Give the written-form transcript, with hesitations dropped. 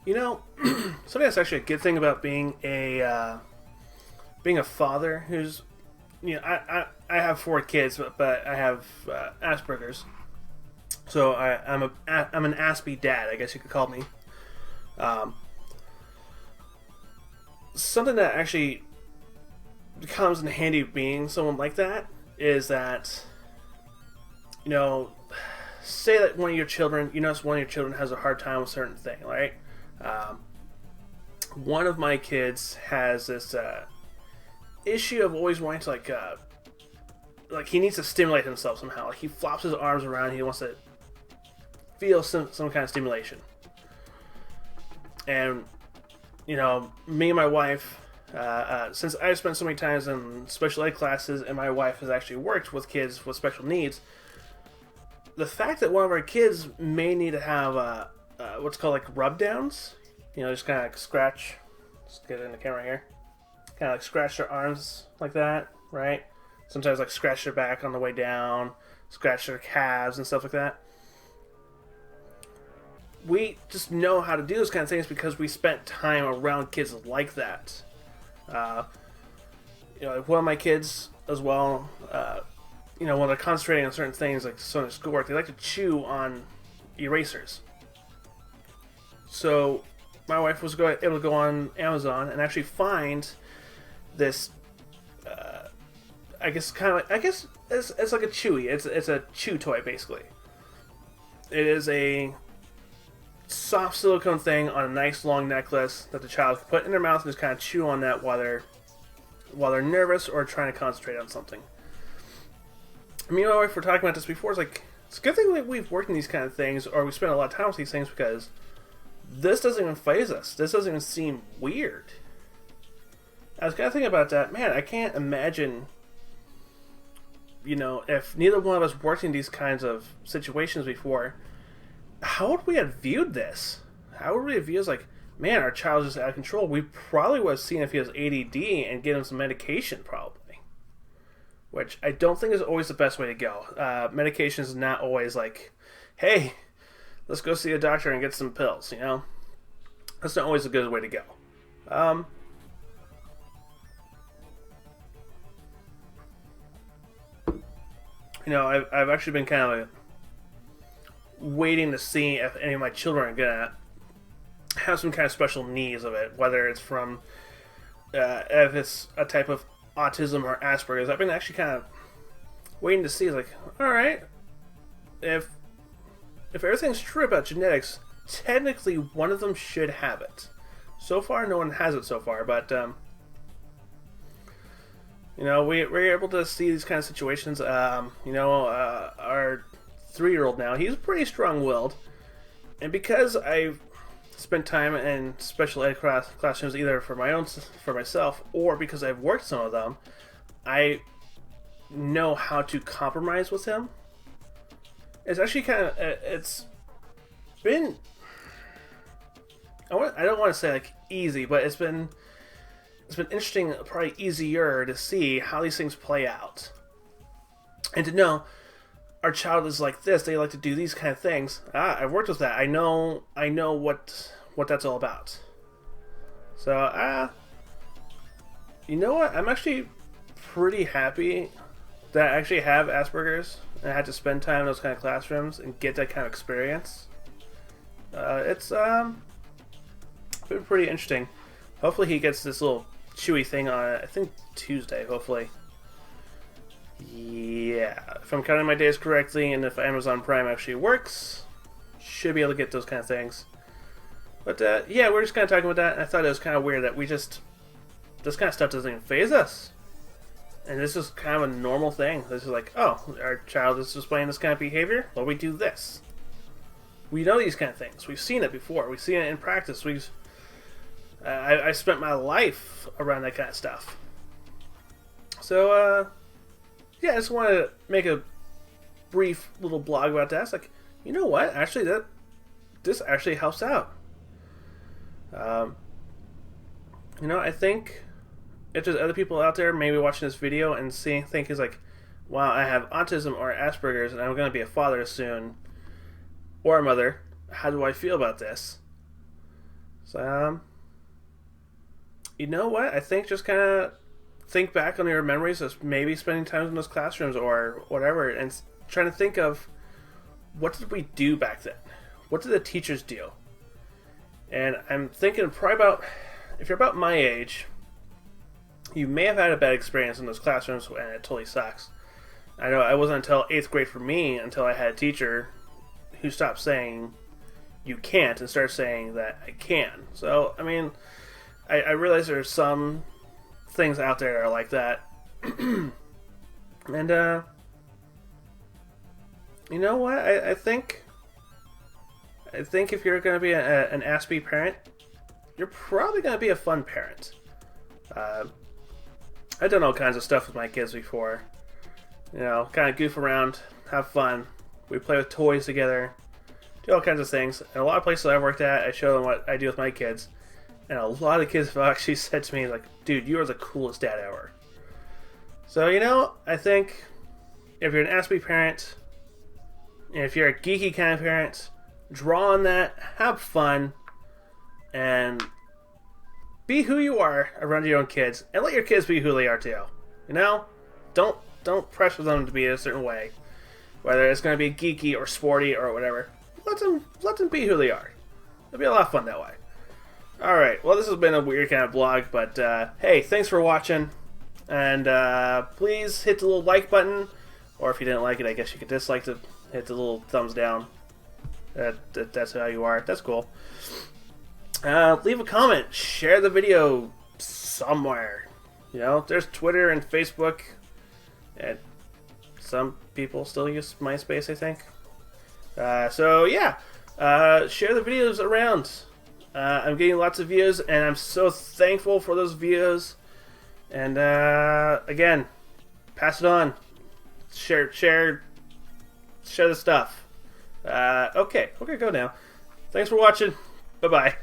You know, something that's actually a good thing about being a father who's, I have 4 kids, but I have Asperger's, so I'm an Aspie Dad, I guess you could call me. Um, Something that actually comes in handy being someone like that is that, you know, say that one of your children, one of your children has a hard time with a certain thing, right? Um, One of my kids has this issue of always wanting to like he needs to stimulate himself somehow. Like he flops his arms around. He wants to feel some kind of stimulation. And me and my wife, since I've spent so many times in special ed classes, and my wife has actually worked with kids with special needs, the fact that one of our kids may need to have what's called like rub downs, just kind of like scratch. Let's get it in the camera here. Kind of like scratch their arms like that, right? Sometimes like scratch their back on the way down, scratch their calves and stuff like that. We just know how to do those kind of things because we spent time around kids like that. Like one of my kids as well, when they're concentrating on certain things, like some of their schoolwork, they like to chew on erasers. So my wife was able to go on Amazon and actually find this. I guess it's like a chewy. It's a chew toy basically. It is a soft silicone thing on a nice long necklace that the child can put in their mouth and just kind of chew on that while they're nervous or trying to concentrate on something. I mean, my wife were talking about this before. It's like it's a good thing that we've worked in these kind of things, or we spend a lot of time with these things, because this doesn't even faze us. This doesn't even seem weird. I was kind of thinking about that. Man, I can't imagine, if neither one of us worked in these kinds of situations before, how would we have viewed this? How would we have viewed like, man, our child's just out of control? We probably would have seen if he has ADD and get him some medication, probably. Which I don't think is always the best way to go. Medication is not always like, hey, let's go see a doctor and get some pills, That's not always a good way to go. I've actually been kind of waiting to see if any of my children are gonna have some kind of special needs of it, whether it's from if it's a type of autism or Asperger's. I've been actually kind of waiting to see, like, all right, if everything's true about genetics, technically one of them should have it. So far, no one has it so far, but we're able to see these kind of situations. Our 3-year-old now, he's pretty strong-willed, and because I've spent time in special ed classrooms, either for myself, or because I've worked some of them, I know how to compromise with him. It's actually kind of it's been, I don't want to say like easy, but it's been interesting, probably easier to see how these things play out, and to know our child is like this. They like to do these kind of things. I've worked with that. I know what that's all about. So, you know what? I'm actually pretty happy that I actually have Asperger's and I had to spend time in those kind of classrooms and get that kind of experience. It's been pretty interesting. Hopefully he gets this little chewy thing on, I think, Tuesday, hopefully. Yeah, if I'm counting my days correctly, and if Amazon Prime actually works, should be able to get those kind of things. But yeah, we're just kind of talking about that, and I thought it was kind of weird that this kind of stuff doesn't even faze us. And this is kind of a normal thing. This is like, oh, our child is displaying this kind of behavior, well, we do this. We know these kind of things. We've seen it before. We've seen it in practice. I spent my life around that kind of stuff. So, yeah, I just wanted to make a brief little blog about that. It's like, you know what? Actually, this actually helps out. I think if there's other people out there maybe watching this video and think is like, wow, I have autism or Asperger's and I'm going to be a father soon, or a mother, how do I feel about this? So, you know what? I think just kind of think back on your memories of maybe spending time in those classrooms or whatever, and trying to think of what did we do back then? What did the teachers do? And I'm thinking probably about, if you're about my age, you may have had a bad experience in those classrooms and it totally sucks. I know it wasn't until 8th grade for me until I had a teacher who stopped saying you can't and started saying that I can. So, I mean, I realize there's some things out there that are like that. And, you know what? I think if you're going to be an Aspie parent, you're probably going to be a fun parent. I've done all kinds of stuff with my kids before. You know, kind of goof around, have fun. We play with toys together, do all kinds of things. And a lot of places I've worked at, I show them what I do with my kids. And a lot of kids have actually said to me, like, dude, you are the coolest dad ever. So, you know, I think if you're an Aspie parent, and if you're a geeky kind of parent, draw on that, have fun, and be who you are around your own kids, and let your kids be who they are too. You know, don't pressure them to be a certain way, whether it's going to be geeky or sporty or whatever. Let them be who they are. It'll be a lot of fun that way. All right. Well, this has been a weird kind of blog, but hey, thanks for watching, and please hit the little like button, or if you didn't like it, I guess you could dislike it. Hit the little thumbs down. That's how you are. That's cool. Leave a comment. Share the video somewhere. You know, there's Twitter and Facebook. And some people still use MySpace, I think. So, yeah. Share the videos around. I'm getting lots of views, and I'm so thankful for those views. And, again, pass it on. Share the stuff. Okay, we're gonna go now. Thanks for watching. Bye-bye.